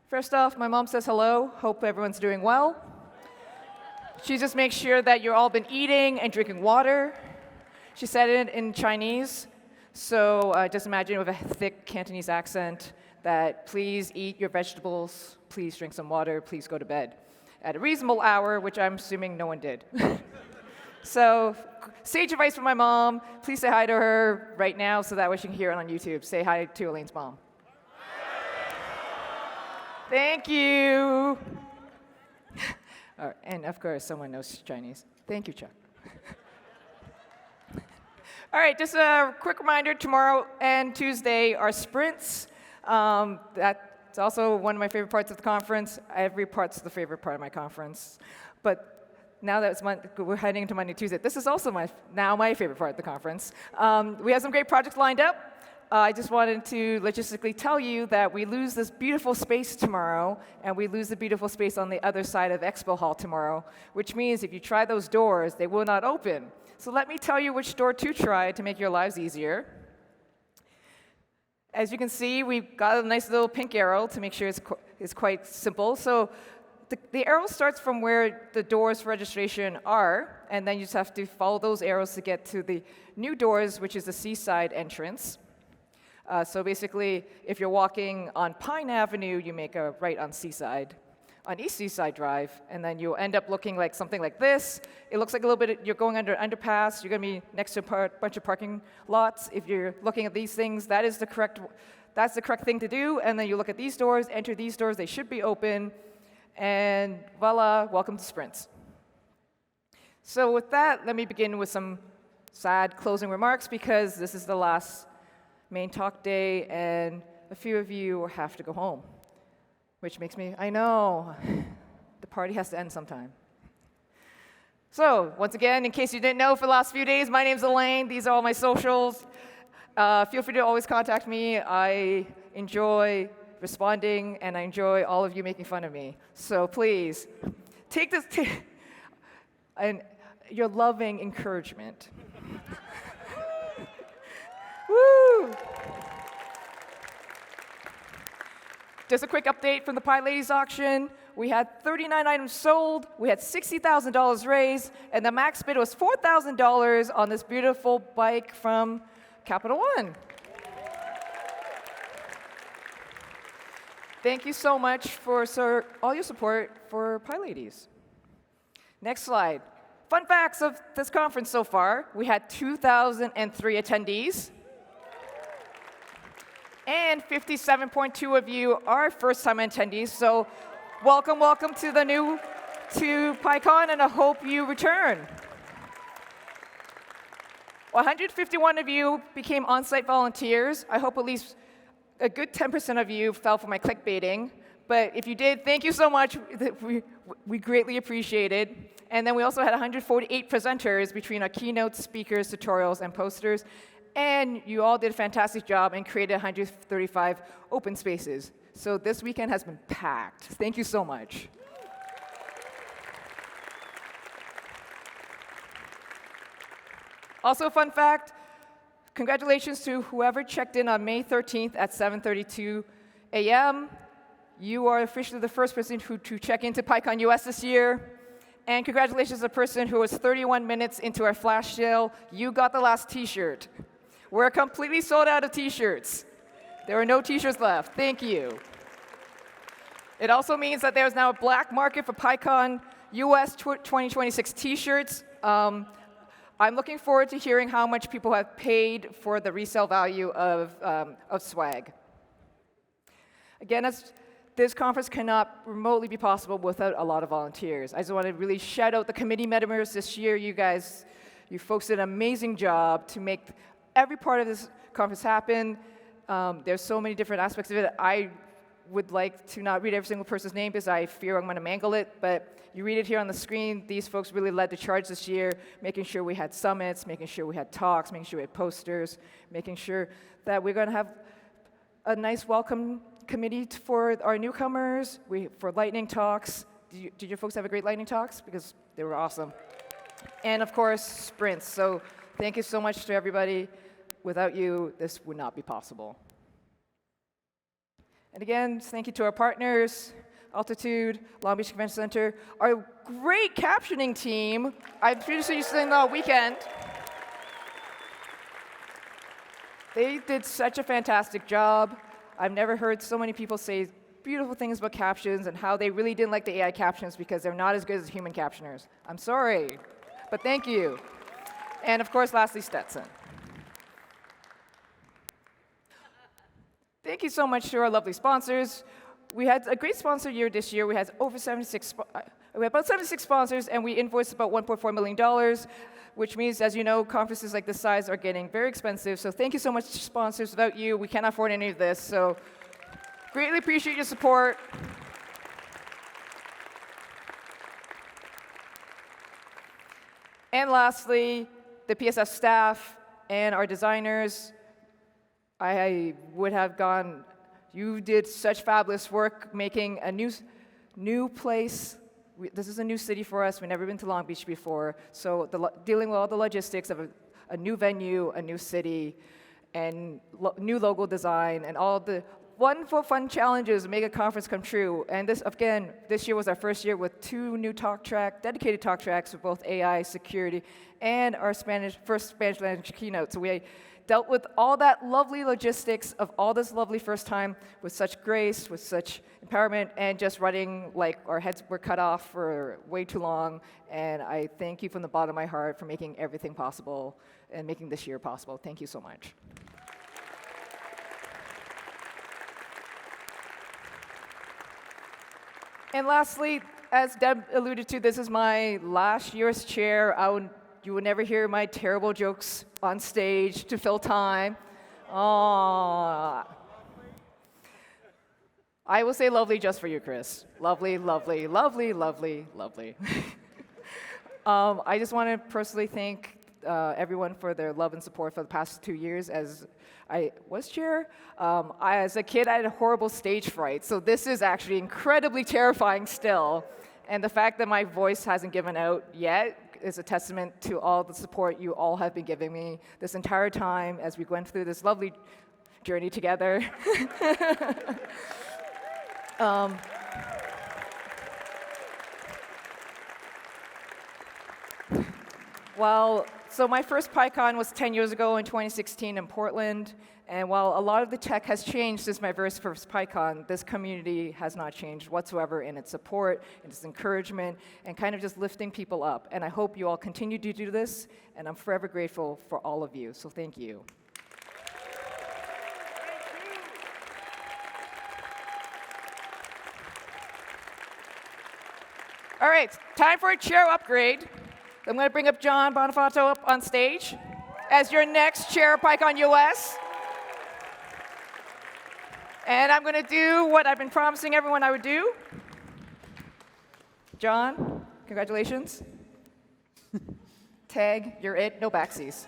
First off, my mom says hello. Hope everyone's doing well. She just makes sure that you've all been eating and drinking water. She said it in Chinese, so just imagine with a thick Cantonese accent that please eat your vegetables, please drink some water, please go to bed at a reasonable hour, which I'm assuming no one did. So, sage advice from my mom. Please say hi to her right now so that way she can hear it on YouTube. Say hi to Elaine's mom. Thank you. All right, and of course, someone knows Chinese. Thank you, Chuck. All right, just a quick reminder, tomorrow and Tuesday are sprints. That's also one of my favorite parts of the conference. Every part's the favorite part of my conference. But now that we're heading into Monday, Tuesday, this is also now my favorite part of the conference. We have some great projects lined up. I just wanted to logistically tell you that we lose this beautiful space tomorrow, and we lose the beautiful space on the other side of Expo Hall tomorrow, which means if you try those doors, they will not open. So let me tell you which door to try to make your lives easier. As you can see, we've got a nice little pink arrow to make sure it's quite simple. So the arrow starts from where the doors for registration are, and then you just have to follow those arrows to get to the new doors, which is the Seaside entrance. So basically, if you're walking on Pine Avenue, you make a right on Seaside, on East Seaside Drive, and then you'll end up looking like something like this. It looks like a little bit, you're going under an underpass. You're going to be next to a bunch of parking lots. If you're looking at these things, that's the correct thing to do. And then you look at these doors, enter these doors. They should be open. And voila, welcome to Sprints. So with that, let me begin with some sad closing remarks, because this is the last main talk day, and a few of you will have to go home, which makes me, I know, the party has to end sometime. So once again, in case you didn't know, for the last few days, my name's Elaine. These are all my socials. Feel free to always contact me. I enjoy responding, and I enjoy all of you making fun of me. So please, take this, and your loving encouragement. Woo! Just a quick update from the Pi Ladies auction. We had 39 items sold, we had $60,000 raised, and the max bid was $4,000 on this beautiful bike from Capital One. Thank you so much for all your support for Pi Ladies. Next slide. Fun facts of this conference so far. We had 2,003 attendees. And 57.2 of you are first-time attendees, so welcome to PyCon, and I hope you return. 151 of you became on-site volunteers. I hope at least a good 10% of you fell for my clickbaiting, but if you did, thank you so much. We greatly appreciate it. And then we also had 148 presenters between our keynote speakers, tutorials, and posters. And you all did a fantastic job and created 135 open spaces. So this weekend has been packed. Thank you so much. Also, fun fact, congratulations to whoever checked in on May 13th at 7:32 a.m. You are officially the first person to check into PyCon US this year. And congratulations to the person who was 31 minutes into our flash sale. You got the last T-shirt. We're completely sold out of T-shirts. There are no T-shirts left. Thank you. It also means that there's now a black market for PyCon US 2026 T-shirts. I'm looking forward to hearing how much people have paid for the resale value of swag. Again, this conference cannot remotely be possible without a lot of volunteers. I just want to really shout out the committee members this year. You folks did an amazing job to make every part of this conference happen. There's so many different aspects of it. I would like to not read every single person's name because I fear I'm going to mangle it, but you read it here on the screen. These folks really led the charge this year, making sure we had summits, making sure we had talks, making sure we had posters, making sure that we're going to have a nice welcome committee for our newcomers, for lightning talks. Did your folks have a great lightning talks? Because they were awesome. And of course, sprints. So thank you so much to everybody. Without you, this would not be possible. And again, thank you to our partners, Altitude, Long Beach Convention Center, our great captioning team. I've previously used them all weekend. They did such a fantastic job. I've never heard so many people say beautiful things about captions and how they really didn't like the AI captions because they're not as good as human captioners. I'm sorry, but thank you. And of course, lastly, Stetson. Thank you so much to our lovely sponsors. We had a great sponsor year this year. We had over 76, we had about 76 sponsors, and we invoiced about $1.4 million, which means, as you know, conferences like this size are getting very expensive. So thank you so much, sponsors. Without you, we cannot afford any of this. So greatly appreciate your support. And lastly, the PSF staff and our designers. I would have gone, you did such fabulous work making a new place. This is a new city for us. We've never been to Long Beach before. So dealing with all the logistics of a new venue, a new city, and new logo design, and all the wonderful, fun challenges to make a conference come true. And this, again, this year was our first year with 2 new dedicated talk tracks for both AI, security, and our first Spanish language keynote. So we dealt with all that lovely logistics of all this lovely first time with such grace, with such empowerment, and just running like our heads were cut off for way too long. And I thank you from the bottom of my heart for making everything possible and making this year possible. Thank you so much. And lastly, as Deb alluded to, this is my last year as chair. You will never hear my terrible jokes on stage to fill time. Aww. I will say lovely just for you, Chris. Lovely, lovely, lovely, lovely, lovely. I just want to personally thank everyone for their love and support for the past 2 years as I was chair. As a kid, I had a horrible stage fright, so this is actually incredibly terrifying still. And the fact that my voice hasn't given out yet is a testament to all the support you all have been giving me this entire time as we went through this lovely journey together. So my first PyCon was 10 years ago in 2016 in Portland, and while a lot of the tech has changed since my very first PyCon, this community has not changed whatsoever in its support, in its encouragement, and kind of just lifting people up. And I hope you all continue to do this, and I'm forever grateful for all of you, so thank you. All right, time for a chair upgrade. I'm going to bring up John Banafato up on stage as your next chair of PyCon US. And I'm going to do what I've been promising everyone I would do. John, congratulations. Tag, you're it, no backsies.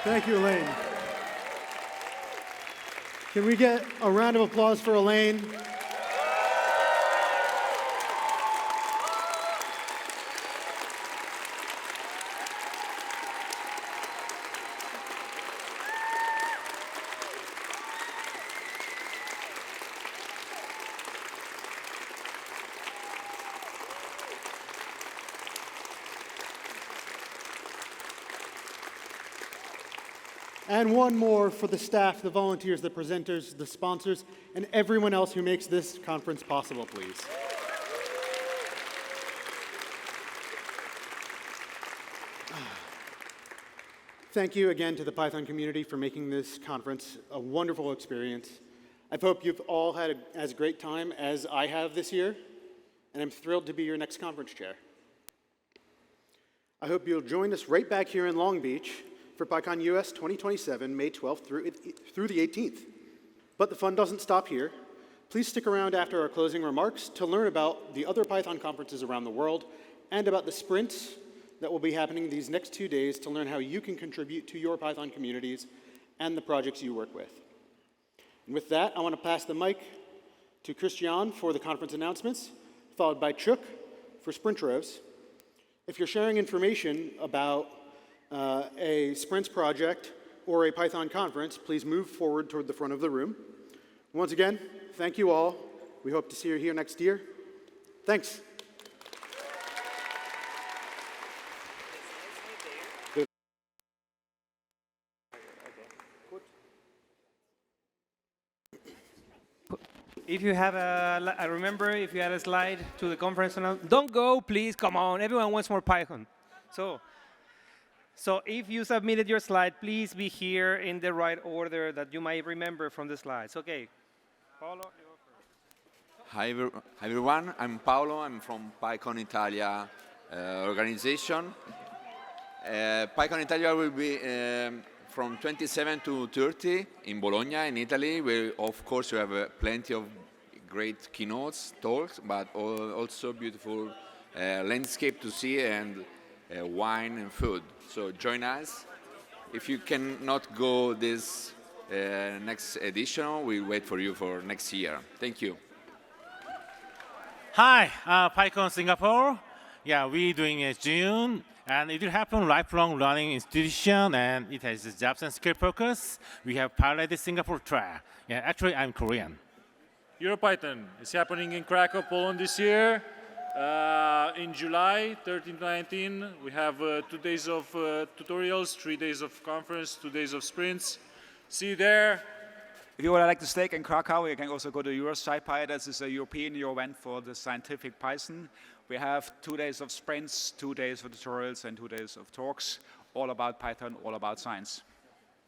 Thank you, Elaine. Can we get a round of applause for Elaine? And one more for the staff, the volunteers, the presenters, the sponsors, and everyone else who makes this conference possible, please. Thank you again to the Python community for making this conference a wonderful experience. I hope you've all had as great time as I have this year, and I'm thrilled to be your next conference chair. I hope you'll join us right back here in Long Beach for PyCon US 2027, May 12th through the 18th. But the fun doesn't stop here. Please stick around after our closing remarks to learn about the other Python conferences around the world and about the sprints that will be happening these next 2 days to learn how you can contribute to your Python communities and the projects you work with. And with that, I want to pass the mic to Christian for the conference announcements, followed by Chuck for sprint rows. If you're sharing information about a sprints project or a Python conference, please move forward toward the front of the room. Once again, thank you all. We hope to see you here next year. Thanks. If you have I remember if you had a slide to the conference, don't go, please, come on. Everyone wants more PyCon. So if you submitted your slide, please be here in the right order that you might remember from the slides. Okay. Paolo, you're first. Hi everyone, I'm Paolo, I'm from PyCon Italia organization. PyCon Italia will be from 27 to 30 in Bologna, in Italy, where of course you have plenty of great keynotes, talks, but also beautiful landscape to see and wine and food. So join us. If you cannot go this next edition, we'll wait for you for next year. Thank you. Hi, PyCon Singapore. Yeah, we're doing it June, and it will happen lifelong learning institution, and it has jobs and skill focus. We have piloted Singapore track. Yeah, actually, I'm Korean. EuroPython is happening in Krakow, Poland this year. In July 13 to 19, we have 2 days of tutorials, 3 days of conference, 2 days of sprints. See you there. If you would like to stay in Krakow, you can also go to EuroSciPy. This is a European event for the scientific Python. We have 2 days of sprints, 2 days of tutorials, and 2 days of talks, all about Python, all about science.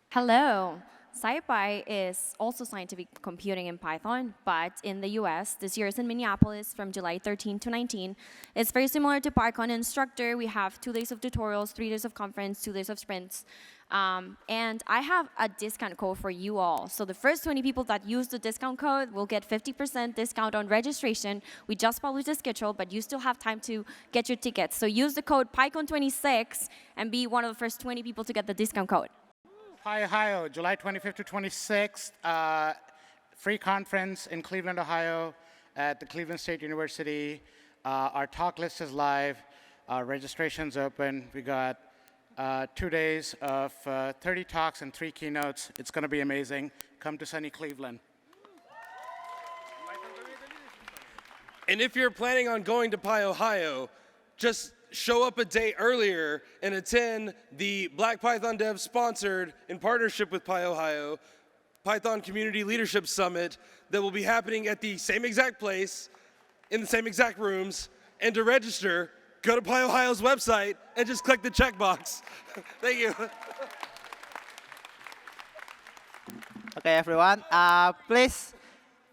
Hello. SciPy is also scientific computing in Python, but in the US, this year is in Minneapolis from July 13 to 19. It's very similar to PyCon Instructor. We have 2 days of tutorials, 3 days of conference, 2 days of sprints. And I have a discount code for you all. So the first 20 people that use the discount code will get 50% discount on registration. We just published the schedule, but you still have time to get your tickets. So use the code PyCon26 and be one of the first 20 people to get the discount code. Hi, Ohio, July 25th to 26th, free conference in Cleveland, Ohio, at the Cleveland State University. Our talk list is live. Registration's open. We got 2 days of 30 talks and 3 keynotes. It's going to be amazing. Come to sunny Cleveland. And if you're planning on going to PyOhio, just show up a day earlier and attend the Black Python Dev sponsored, in partnership with PyOhio, Python Community Leadership Summit that will be happening at the same exact place, in the same exact rooms. And to register, go to PyOhio's website and just click the checkbox. Thank you. Okay, everyone, please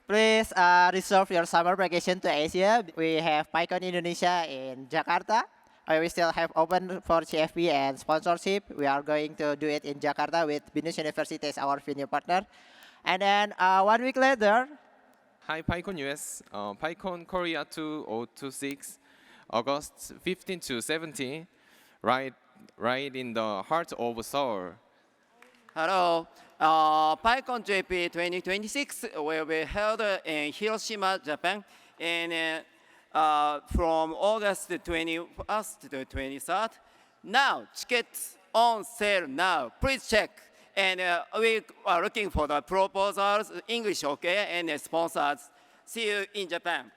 reserve your summer vacation to Asia. We have PyCon Indonesia in Jakarta. We still have open for CFP and sponsorship. We are going to do it in Jakarta with Binus University as our venue partner. And then 1 week later, Hi, PyCon US, PyCon Korea 2026, August 15 to 17, right in the heart of Seoul. Hello, PyCon JP 2026 will be held in Hiroshima, Japan, and from August 21st to 23rd. Now, tickets on sale now. Please check. And we are looking for the proposals, English okay, and sponsors. See you in Japan.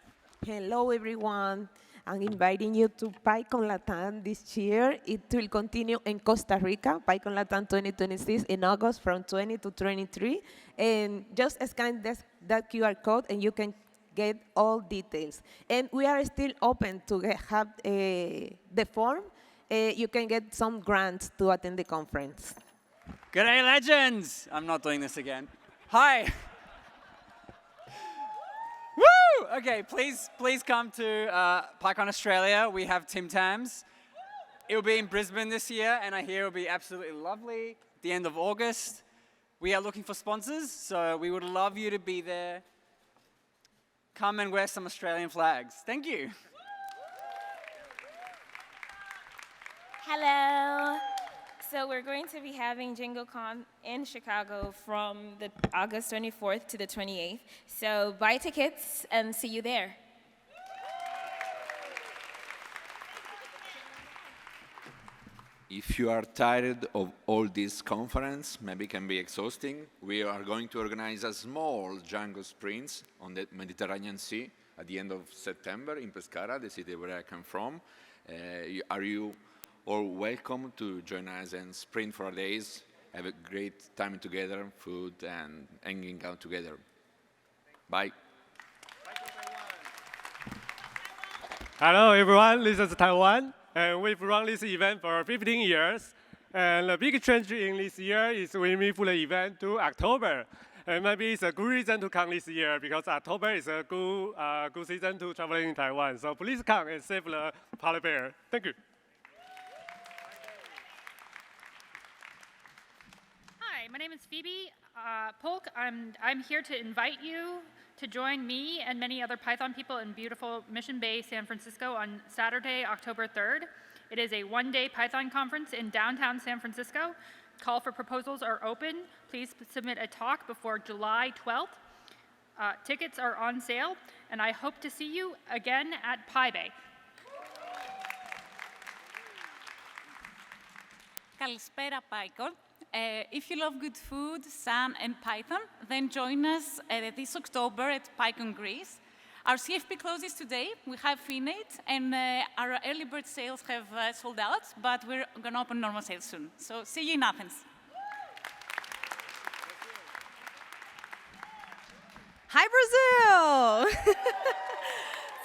Hello, everyone. I'm inviting you to PyCon Latam this year. It will continue in Costa Rica, PyCon Latam 2026 in August from 20 to 23. And just scan that QR code and you can get all details. And we are still open to have the form. You can get some grants to attend the conference. Good day, legends! I'm not doing this again. Hi. Woo! Okay, please come to PyCon Australia. We have Tim Tams. It'll be in Brisbane this year, and I hear it'll be absolutely lovely at the end of August. We are looking for sponsors, so we would love you to be there. Come and wear some Australian flags. Thank you. Hello. So we're going to be having JingoCon in Chicago from the August 24th to the 28th. So buy tickets and see you there. If you are tired of all this conference, maybe it can be exhausting, we are going to organize a small Django sprints on the Mediterranean Sea at the end of September in Pescara, the city where I come from. Are you all welcome to join us and sprint for days, have a great time together, food and hanging out together. Bye. Hello everyone, this is Taiwan. And we've run this event for 15 years. And the big change in this year is we move the event to October. And maybe it's a good reason to come this year because October is a good season to travel in Taiwan. So please come and save the polar bear. Thank you. Hi, my name is Phoebe Polk. I'm here to invite you to join me and many other Python people in beautiful Mission Bay, San Francisco on Saturday, October 3rd. It is a one-day Python conference in downtown San Francisco. Call for proposals are open. Please submit a talk before July 12th. Tickets are on sale, and I hope to see you again at PyBay. Kalispera PyCon. If you love good food, sun, and Python, then join us this October at PyCon Greece. Our CFP closes today. We have Finate, and our early bird sales have sold out, but we're going to open normal sales soon. So see you in Athens. Hi, Brazil!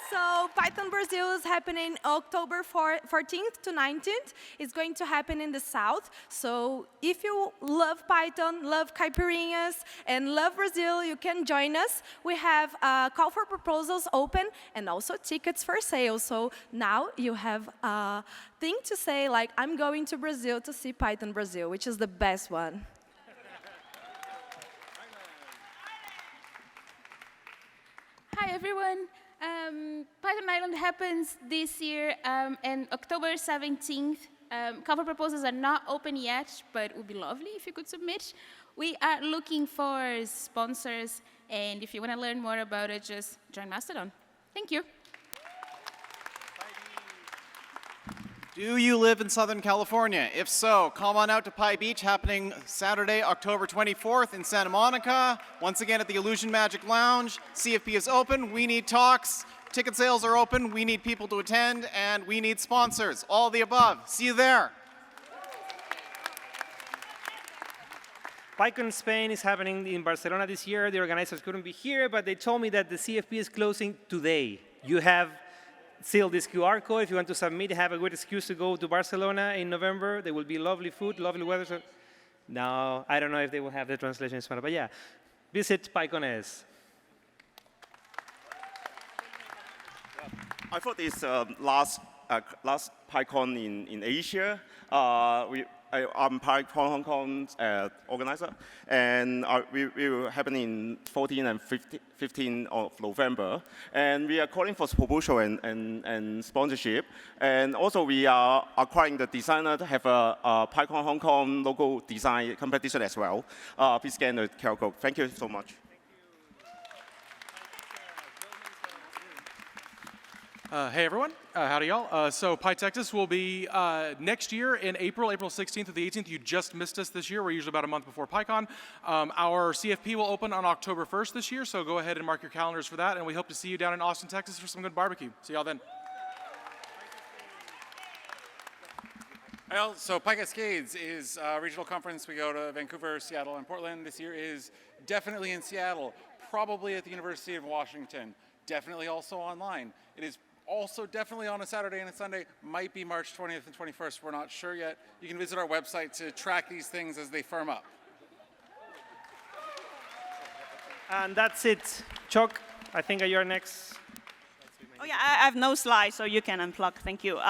So Python Brazil is happening October 14th to 19th. It's going to happen in the south. So if you love Python, love caipirinhas, and love Brazil, you can join us. We have a call for proposals open and also tickets for sale. So now you have a thing to say like, I'm going to Brazil to see Python Brazil, which is the best one. Hi, everyone. Python Island happens this year on October 17th. Cover proposals are not open yet, but it would be lovely if you could submit. We are looking for sponsors, and if you want to learn more about it, just join Mastodon. Thank you. Do you live in Southern California? If so, come on out to Pie Beach, happening Saturday, October 24th in Santa Monica. Once again at the Illusion Magic Lounge. CFP is open. We need talks. Ticket sales are open. We need people to attend, and we need sponsors. All the above. See you there. PyCon Spain is happening in Barcelona this year. The organizers couldn't be here, but they told me that the CFP is closing today. You have still this QR code. If you want to submit, have a good excuse to go to Barcelona in November. There will be lovely food, lovely weather. So no, I don't know if they will have the translation in Spanish, but yeah, visit PyCon US. I thought this last PyCon in Asia. I'm PyCon Hong Kong organizer, and we will happen in 14 and 15 of November. And we are calling for proposal and sponsorship. And also we are acquiring the designer to have a PyCon Hong Kong logo design competition as well. Please scan the QR code. Thank you so much. Hey everyone, howdy y'all. So PyTexas will be next year in April 16th to the 18th. You just missed us this year. We're usually about a month before PyCon. Our CFP will open on October 1st this year, so go ahead and mark your calendars for that, and we hope to see you down in Austin, Texas for some good barbecue. See y'all then. Well, so PyCascades is a regional conference. We go to Vancouver, Seattle, and Portland. This year is definitely in Seattle, probably at the University of Washington, definitely also online. It is also definitely on a Saturday and a Sunday, might be March 20th and 21st, we're not sure yet. You can visit our website to track these things as they firm up. And that's it. Chuck, I think you're next. Oh yeah, I have no slides, so you can unplug, thank you.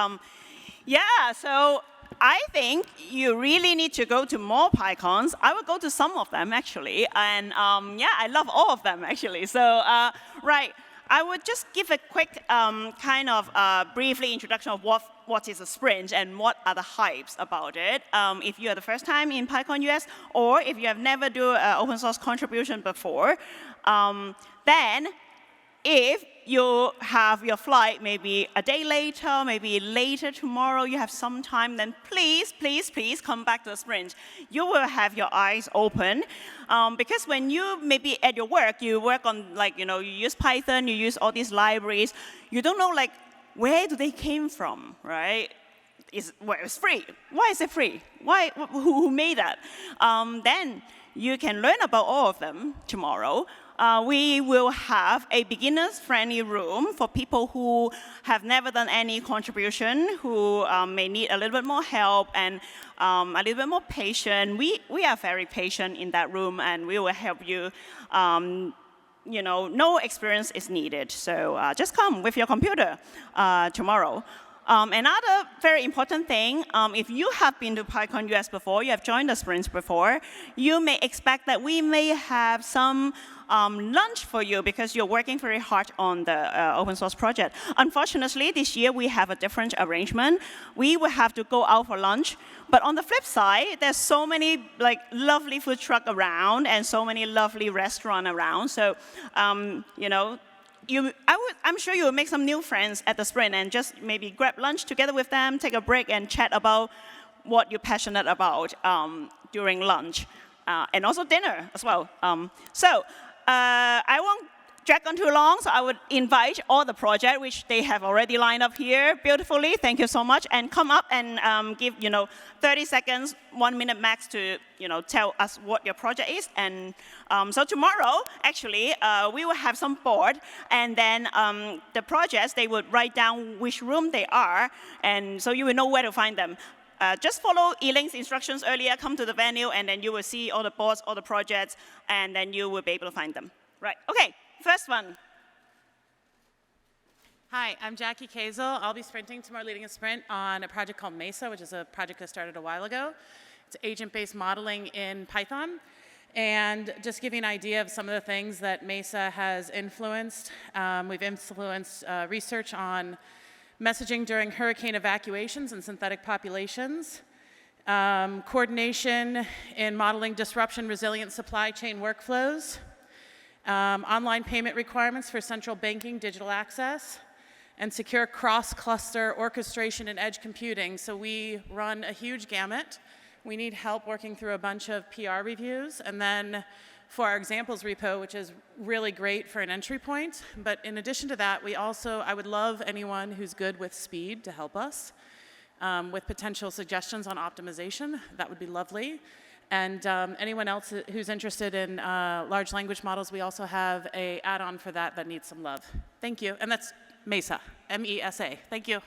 Yeah, so I think you really need to go to more PyCons. I will go to some of them actually, and yeah, I love all of them actually. So, right. I would just give a quick kind of briefly introduction of what is a sprint and what are the hypes about it. If you are the first time in PyCon US, or if you have never do open source contribution before, then if you have your flight maybe a day later, maybe later tomorrow, you have some time, then please, please, please come back to the sprint. You will have your eyes open. Because when you maybe at your work, you work on like, you use Python, you use all these libraries, you don't know like, where do they came from, right? It's free. Why is it free? Why? Who made that? Then you can learn about all of them tomorrow. We will have a beginners-friendly room for people who have never done any contribution, who may need a little bit more help and a little bit more patient. We are very patient in that room, and we will help you. No experience is needed, so just come with your computer tomorrow. Another very important thing, if you have been to PyCon US before, you have joined the sprints before, you may expect that we may have some lunch for you because you're working very hard on the open source project. Unfortunately, this year we have a different arrangement. We will have to go out for lunch. But on the flip side, there's so many lovely food trucks around and so many lovely restaurants around. So, I'm sure you will make some new friends at the sprint and just maybe grab lunch together with them, take a break, and chat about what you're passionate about during lunch, and also dinner as well. I won't drag on too long, so I would invite all the projects, which they have already lined up here beautifully. Thank you so much. And come up and give 30 seconds, 1 minute max to tell us what your project is. And so tomorrow, actually, we will have some board, and then the projects, they would write down which room they are, and so you will know where to find them. Just follow Elaine's instructions earlier, come to the venue, and then you will see all the boards, all the projects, and then you will be able to find them. Right, okay, first one. Hi, I'm Jackie Kazel. I'll be sprinting tomorrow, leading a sprint on a project called Mesa, which is a project that started a while ago. It's agent-based modeling in Python. And just give you an idea of some of the things that Mesa has influenced. We've influenced research on messaging during hurricane evacuations and synthetic populations, coordination in modeling disruption-resilient supply chain workflows, online payment requirements for central banking digital access, and secure cross-cluster orchestration and edge computing. So we run a huge gamut. We need help working through a bunch of PR reviews, and then for our examples repo, which is really great for an entry point. But in addition to that, I would love anyone who's good with speed to help us with potential suggestions on optimization. That would be lovely. And anyone else who's interested in large language models, we also have an add-on for that needs some love. Thank you. And that's Mesa, M-E-S-A. Thank you.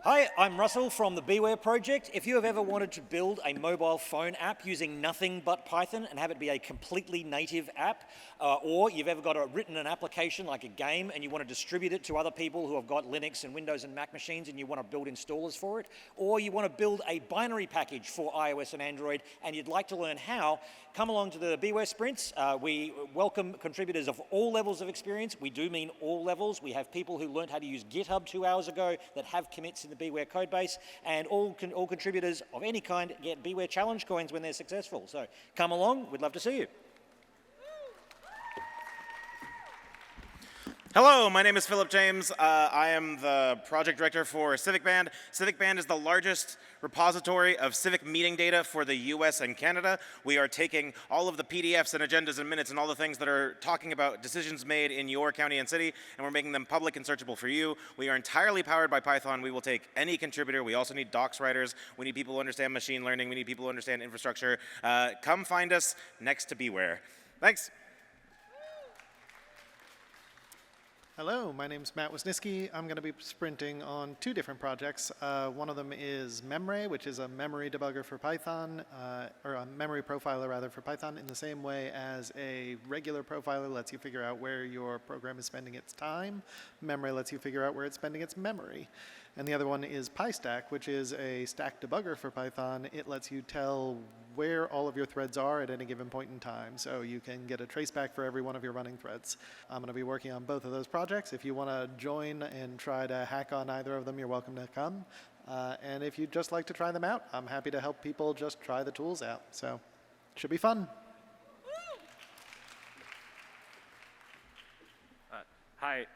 Hi, I'm Russell from the Beware project. If you have ever wanted to build a mobile phone app using nothing but Python and have it be a completely native app, or you've ever written an application like a game and you want to distribute it to other people who have got Linux and Windows and Mac machines and you want to build installers for it, or you want to build a binary package for iOS and Android and you'd like to learn how, come along to the Beware sprints. We welcome contributors of all levels of experience. We do mean all levels. We have people who learned how to use GitHub 2 hours ago that have commits in the Beware codebase, and all contributors of any kind get Beware challenge coins when they're successful. So come along, we'd love to see you. Hello, my name is Philip James. I am the project director for Civic Band. Civic Band is the largest repository of civic meeting data for the US and Canada. We are taking all of the PDFs and agendas and minutes and all the things that are talking about decisions made in your county and city, and we're making them public and searchable for you. We are entirely powered by Python. We will take any contributor. We also need docs writers. We need people who understand machine learning. We need people who understand infrastructure. Come find us next to Beware. Thanks. Hello, my name's Matt Wisniewski. I'm going to be sprinting on 2 different projects. One of them is Memray, which is a memory debugger for Python, or a memory profiler rather for Python, in the same way as a regular profiler lets you figure out where your program is spending its time. Memray lets you figure out where it's spending its memory. And the other one is PyStack, which is a stack debugger for Python. It lets you tell where all of your threads are at any given point in time, so you can get a traceback for every one of your running threads. I'm going to be working on both of those projects. If you want to join and try to hack on either of them, you're welcome to come. And if you'd just like to try them out, I'm happy to help people just try the tools out. So it should be fun. Hi.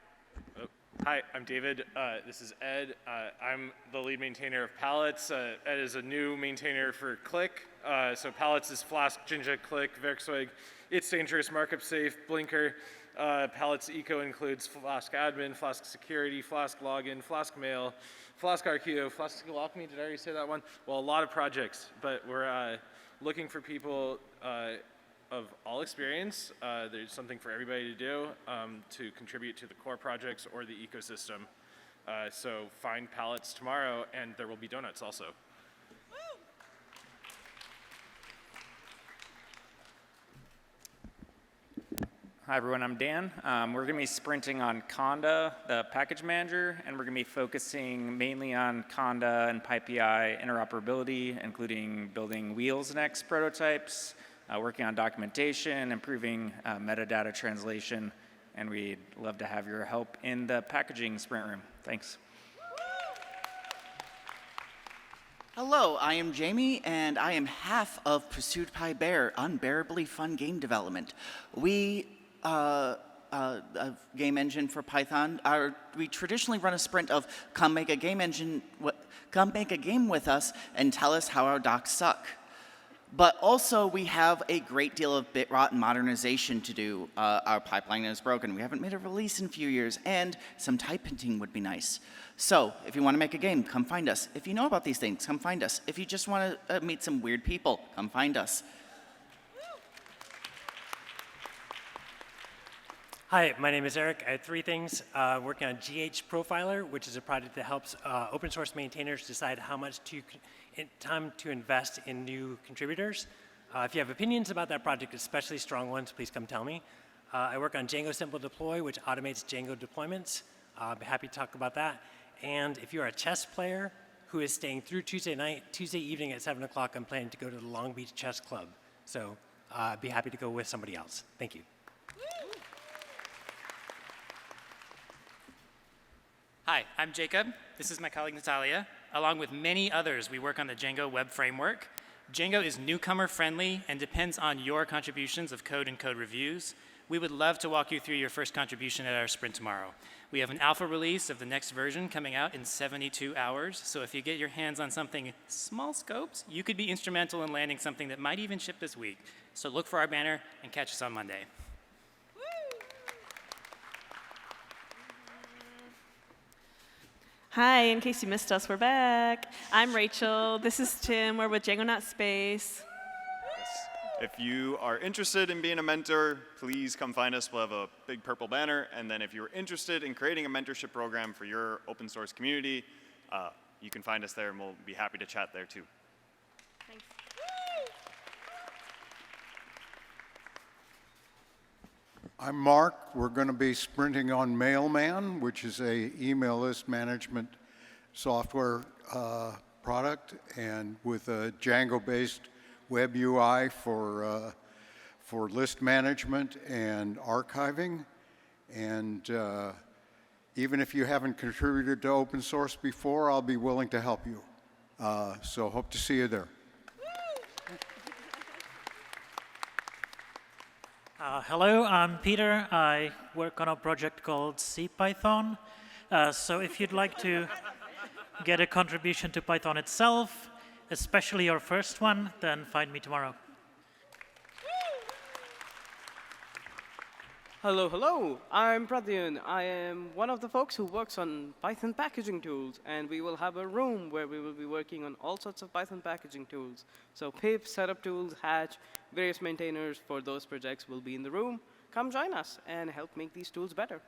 Hi, I'm David. This is Ed. I'm the lead maintainer of Pallets. Ed is a new maintainer for Click. So Pallets is Flask, Jinja, Click, Werkzeug, It's Dangerous, Markup Safe, Blinker. Pallets Eco includes Flask Admin, Flask Security, Flask Login, Flask Mail, Flask Archeo, Flask Alchemy. Did I already say that one? Well, a lot of projects, but we're looking for people of all experience. There's something for everybody to do to contribute to the core projects or the ecosystem. So find Pallets tomorrow, and there will be donuts also. Hi everyone, I'm Dan. We're going to be sprinting on Conda, the package manager, and we're going to be focusing mainly on Conda and PyPI interoperability, including building wheels next prototypes, working on documentation, improving metadata translation, and we'd love to have your help in the packaging sprint room. Thanks. Hello, I am Jamie, and I am half of Pursued Pie Bear, unbearably fun game development. We a game engine for Python. We traditionally run a sprint of come make a game with us and tell us how our docs suck. But also we have a great deal of bit rot and modernization to do. Our pipeline is broken. We haven't made a release in a few years, and some type hinting would be nice. So if you want to make a game, come find us. If you know about these things, come find us. If you just want to meet some weird people, come find us. Hi, my name is Eric. I have three things. Working on GH Profiler, which is a project that helps open source maintainers decide how much time to invest in new contributors. If you have opinions about that project, especially strong ones, please come tell me. I work on Django Simple Deploy, which automates Django deployments. I'll be happy to talk about that. And if you're a chess player who is staying through Tuesday evening at 7 o'clock, I'm planning to go to the Long Beach Chess Club. So I'd be happy to go with somebody else. Thank you. Hi, I'm Jacob. This is my colleague Natalia. Along with many others, we work on the Django web framework. Django is newcomer friendly and depends on your contributions of code and code reviews. We would love to walk you through your first contribution at our sprint tomorrow. We have an alpha release of the next version coming out in 72 hours. So if you get your hands on something small scopes, you could be instrumental in landing something that might even ship this week. So look for our banner and catch us on Monday. Hi, in case you missed us, we're back. I'm Rachel. This is Tim. We're with Django Not Space. If you are interested in being a mentor, please come find us. We'll have a big purple banner. And then if you're interested in creating a mentorship program for your open source community, you can find us there, and we'll be happy to chat there too. Thanks. I'm Mark. We're going to be sprinting on Mailman, which is a email list management software product, and with a Django-based web UI for list management and archiving. And even if you haven't contributed to open source before, I'll be willing to help you. So hope to see you there. Hello, I'm Peter. I work on a project called CPython. So if you'd like to get a contribution to Python itself, especially your first one, then find me tomorrow. Hello, hello. I'm Pradyun. I am one of the folks who works on Python packaging tools, and we will have a room where we will be working on all sorts of Python packaging tools. So pip, setup tools, Hatch, various maintainers for those projects will be in the room. Come join us and help make these tools better.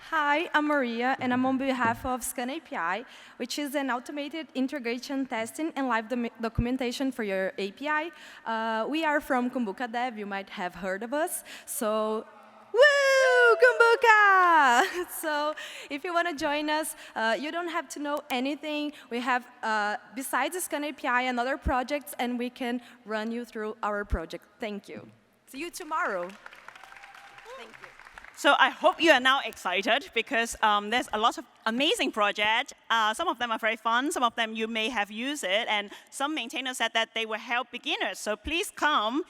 Hi, I'm Maria, and I'm on behalf of Scan API, which is an automated integration testing and live documentation for your API. We are from Kumbuka Dev. You might have heard of us. So, woo, Kumbuka! So, if you want to join us, you don't have to know anything. We have, besides Scan API, and other projects, and we can run you through our project. Thank you. See you tomorrow. Thank you. So I hope you are now excited because there's a lot of amazing projects. Some of them are very fun. Some of them you may have used it. And some maintainers said that they will help beginners. So please come.